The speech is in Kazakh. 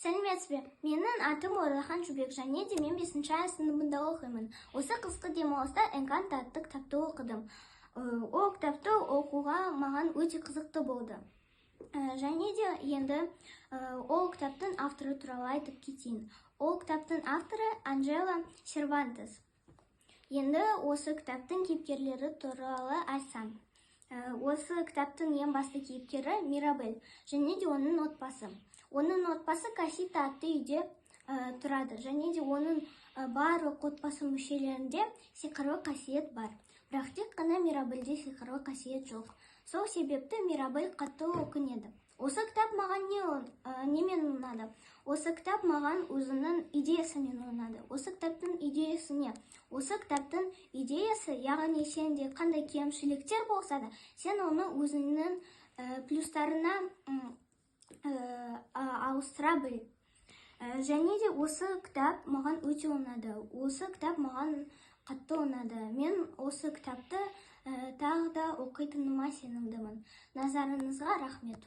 Сәлеметсіз бе? Менің атым Оралхан Жубек, және де мен 5-ші сыныбында оқимын. Осы қысқы демалыста Энканто атты кітапты оқыдым. Ол кітапты оқуға маған өте қызықты болды. Және де енді ол кітаптың авторы туралы айтып кетейін. Ол кітаптың авторы Анжела Сервантес. Енді осы кітаптың кейіпкерлері туралы айтсам. Осы кітаптың ең басты кейіпкері Мирабель, және де оның отбасы. Оның отбасы Касита атты үйде тұрады, және де оның барлық отбасы мүшелерінде сиқырлы қасиет бар. Бірақ тек қана Мирабельде сиқырлы қасиет жоқ. Сол себепті Мирабель қатты өкінеді. Осы кітап маған немен ұнады? Осы кітап маған өзінің идеясымен ұнады. Осы кітаптың идеясы не? Осы кітаптың идеясы, яғни сенде қандай кемшіліктер болса да, сен оны өзіңнің плюстарына ауыстыра біл. Және де осы кітап маған өте ұнады. Осы кітап маған қатты ұнады. Мен осы кітапты тағы да оқитыныма сенімдімін. Назарыңызға рахмет.